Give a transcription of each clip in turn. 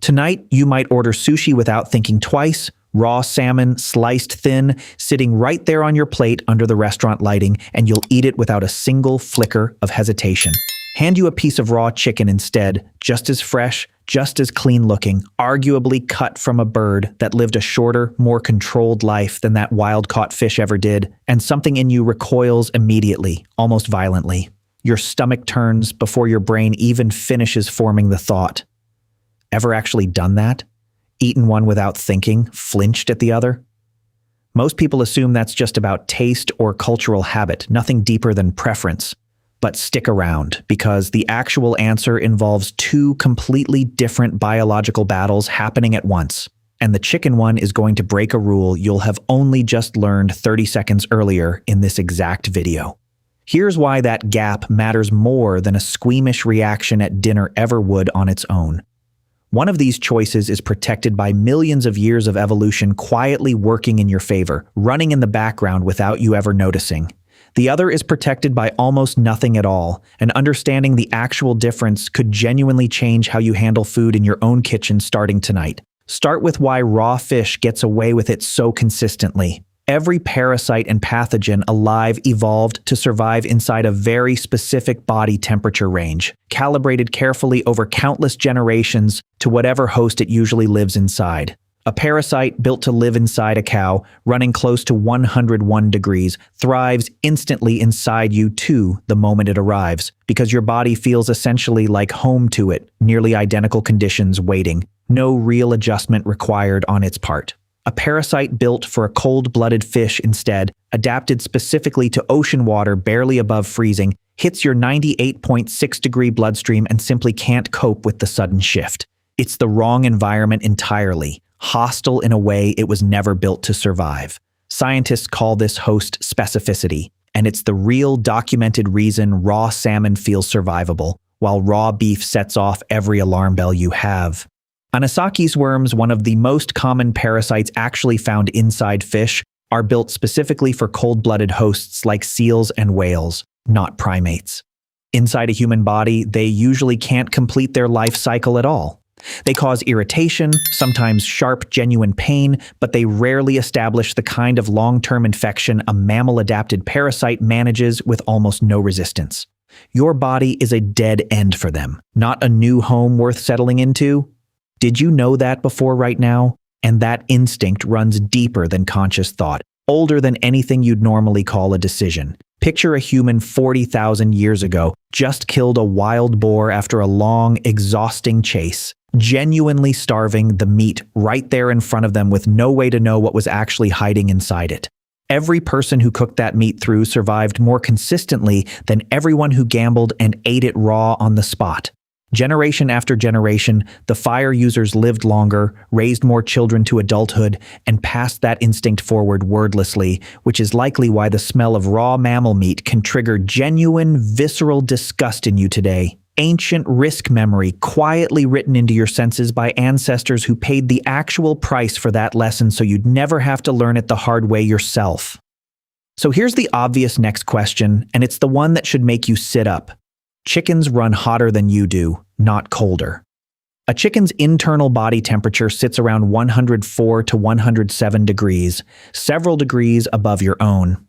Tonight, you might order sushi without thinking twice, raw salmon, sliced thin, sitting right there on your plate under the restaurant lighting, and you'll eat it without a single flicker of hesitation. Hand you a piece of raw chicken instead, just as fresh, just as clean-looking, arguably cut from a bird that lived a shorter, more controlled life than that wild-caught fish ever did, and something in you recoils immediately, almost violently. Your stomach turns before your brain even finishes forming the thought. Ever actually done that? Eaten one without thinking, flinched at the other? Most people assume that's just about taste or cultural habit, nothing deeper than preference. But stick around, because the actual answer involves two completely different biological battles happening at once. And the chicken one is going to break a rule you'll have only just learned 30 seconds earlier in this exact video. Here's why that gap matters more than a squeamish reaction at dinner ever would on its own. One of these choices is protected by millions of years of evolution quietly working in your favor, running in the background without you ever noticing. The other is protected by almost nothing at all, and understanding the actual difference could genuinely change how you handle food in your own kitchen starting tonight. Start with why raw fish gets away with it so consistently. Every parasite and pathogen alive evolved to survive inside a very specific body temperature range, calibrated carefully over countless generations to whatever host it usually lives inside. A parasite built to live inside a cow, running close to 101 degrees, thrives instantly inside you too the moment it arrives, because your body feels essentially like home to it, nearly identical conditions waiting, no real adjustment required on its part. A parasite built for a cold-blooded fish instead, adapted specifically to ocean water barely above freezing, hits your 98.6-degree bloodstream and simply can't cope with the sudden shift. It's the wrong environment entirely, hostile in a way it was never built to survive. Scientists call this host specificity, and it's the real documented reason raw salmon feels survivable, while raw beef sets off every alarm bell you have. Anisakis worms, one of the most common parasites actually found inside fish, are built specifically for cold-blooded hosts like seals and whales, not primates. Inside a human body, they usually can't complete their life cycle at all. They cause irritation, sometimes sharp, genuine pain, but they rarely establish the kind of long-term infection a mammal-adapted parasite manages with almost no resistance. Your body is a dead end for them, not a new home worth settling into. Did you know that before right now? And that instinct runs deeper than conscious thought, older than anything you'd normally call a decision. Picture a human 40,000 years ago, just killed a wild boar after a long, exhausting chase, genuinely starving the meat right there in front of them with no way to know what was actually hiding inside it. Every person who cooked that meat through survived more consistently than everyone who gambled and ate it raw on the spot. Generation after generation, the fire users lived longer, raised more children to adulthood, and passed that instinct forward wordlessly, which is likely why the smell of raw mammal meat can trigger genuine, visceral disgust in you today. Ancient risk memory quietly written into your senses by ancestors who paid the actual price for that lesson so you'd never have to learn it the hard way yourself. So here's the obvious next question, and it's the one that should make you sit up. Chickens run hotter than you do, not colder. A chicken's internal body temperature sits around 104 to 107 degrees, several degrees above your own.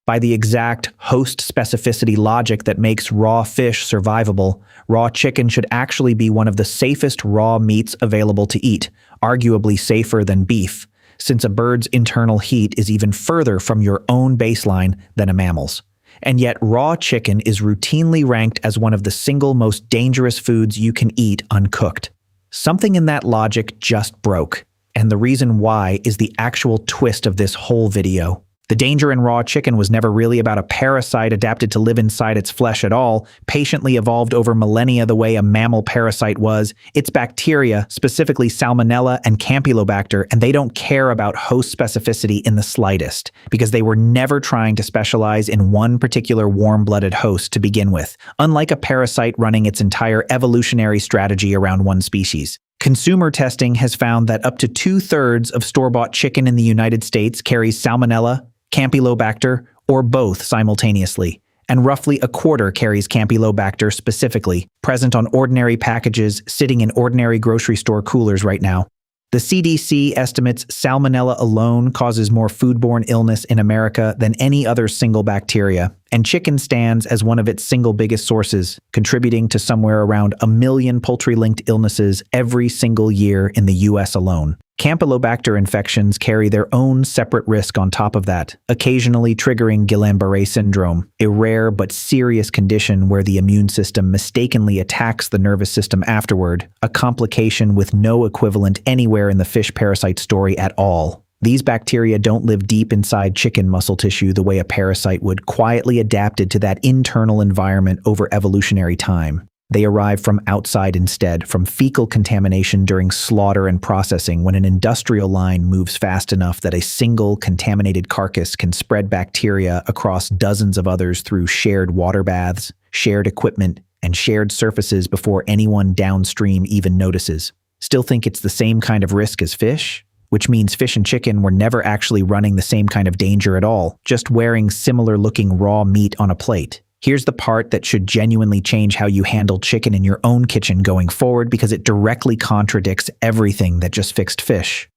By the exact host specificity logic that makes raw fish survivable, raw chicken should actually be one of the safest raw meats available to eat, arguably safer than beef, since a bird's internal heat is even further from your own baseline than a mammal's. And yet raw chicken is routinely ranked as one of the single most dangerous foods you can eat uncooked. Something in that logic just broke, and the reason why is the actual twist of this whole video. The danger in raw chicken was never really about a parasite adapted to live inside its flesh at all, patiently evolved over millennia the way a mammal parasite was. It's bacteria, specifically Salmonella and Campylobacter, and they don't care about host specificity in the slightest, because they were never trying to specialize in one particular warm-blooded host to begin with, unlike a parasite running its entire evolutionary strategy around one species. Consumer testing has found that up to 2/3 of store-bought chicken in the United States carries Salmonella, Campylobacter, or both simultaneously, and roughly a quarter carries Campylobacter specifically, present on ordinary packages sitting in ordinary grocery store coolers right now. The CDC estimates salmonella alone causes more foodborne illness in America than any other single bacteria, and chicken stands as one of its single biggest sources, contributing to somewhere around 1 million poultry-linked illnesses every single year in the U.S. alone. Campylobacter infections carry their own separate risk on top of that, occasionally triggering Guillain-Barré syndrome, a rare but serious condition where the immune system mistakenly attacks the nervous system afterward, a complication with no equivalent anywhere in the fish parasite story at all. These bacteria don't live deep inside chicken muscle tissue the way a parasite would, quietly adapted to that internal environment over evolutionary time. They arrive from outside instead, from fecal contamination during slaughter and processing when an industrial line moves fast enough that a single contaminated carcass can spread bacteria across dozens of others through shared water baths, shared equipment, and shared surfaces before anyone downstream even notices. Still think it's the same kind of risk as fish? Which means fish and chicken were never actually running the same kind of danger at all, just wearing similar-looking raw meat on a plate. Here's the part that should genuinely change how you handle chicken in your own kitchen going forward because it directly contradicts everything that just fixed fish.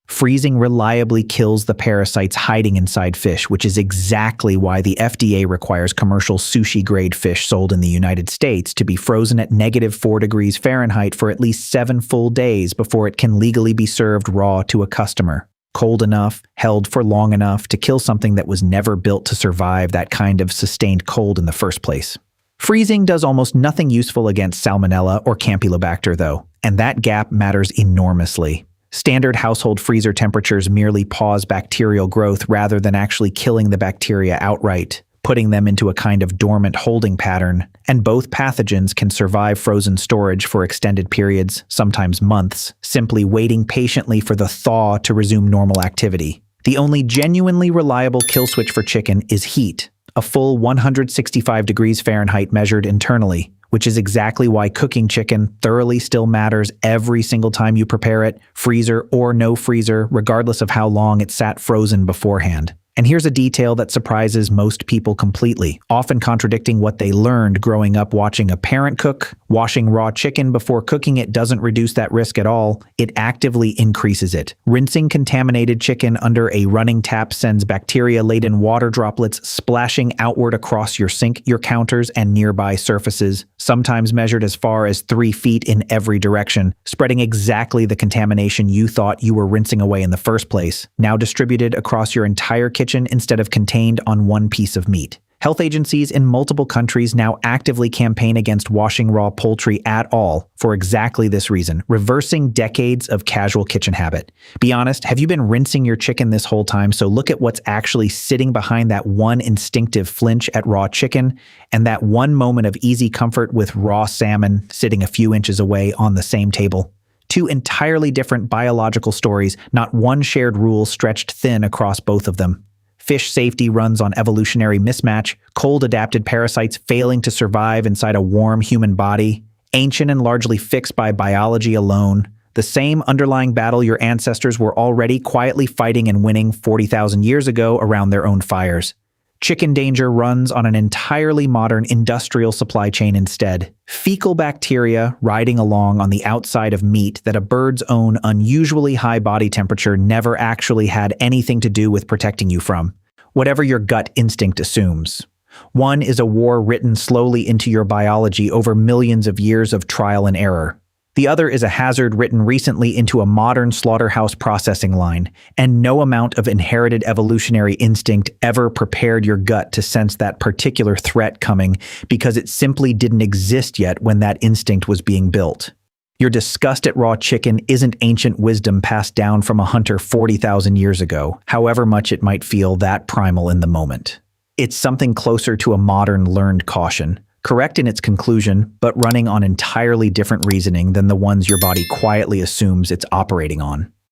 Freezing reliably kills the parasites hiding inside fish, which is exactly why the FDA requires commercial sushi-grade fish sold in the United States to be frozen at -4 degrees Fahrenheit for at least 7 full days before it can legally be served raw to a customer. Cold enough, held for long enough to kill something that was never built to survive that kind of sustained cold in the first place. Freezing does almost nothing useful against salmonella or Campylobacter though, and that gap matters enormously. Standard household freezer temperatures merely pause bacterial growth rather than actually killing the bacteria outright, putting them into a kind of dormant holding pattern, and both pathogens can survive frozen storage for extended periods, sometimes months, simply waiting patiently for the thaw to resume normal activity. The only genuinely reliable kill switch for chicken is heat, a full 165 degrees Fahrenheit measured internally, which is exactly why cooking chicken thoroughly still matters every single time you prepare it, freezer or no freezer, regardless of how long it sat frozen beforehand. And here's a detail that surprises most people completely, often contradicting what they learned growing up watching a parent cook. Washing raw chicken before cooking it doesn't reduce that risk at all, it actively increases it. Rinsing contaminated chicken under a running tap sends bacteria-laden water droplets splashing outward across your sink, your counters, and nearby surfaces, sometimes measured as far as 3 feet in every direction, spreading exactly the contamination you thought you were rinsing away in the first place, now distributed across your entire kitchen instead of contained on one piece of meat. Health agencies in multiple countries now actively campaign against washing raw poultry at all for exactly this reason, reversing decades of casual kitchen habit. Be honest, have you been rinsing your chicken this whole time? So look at what's actually sitting behind that one instinctive flinch at raw chicken and that one moment of easy comfort with raw salmon sitting a few inches away on the same table. Two entirely different biological stories, not one shared rule stretched thin across both of them. Fish safety runs on evolutionary mismatch, cold-adapted parasites failing to survive inside a warm human body, ancient and largely fixed by biology alone, the same underlying battle your ancestors were already quietly fighting and winning 40,000 years ago around their own fires. Chicken danger runs on an entirely modern industrial supply chain instead. Fecal bacteria riding along on the outside of meat that a bird's own unusually high body temperature never actually had anything to do with protecting you from. Whatever your gut instinct assumes. One is a war written slowly into your biology over millions of years of trial and error. The other is a hazard written recently into a modern slaughterhouse processing line, and no amount of inherited evolutionary instinct ever prepared your gut to sense that particular threat coming because it simply didn't exist yet when that instinct was being built. Your disgust at raw chicken isn't ancient wisdom passed down from a hunter 40,000 years ago, however much it might feel that primal in the moment. It's something closer to a modern learned caution. Correct in its conclusion, but running on entirely different reasoning than the ones your body quietly assumes it's operating on.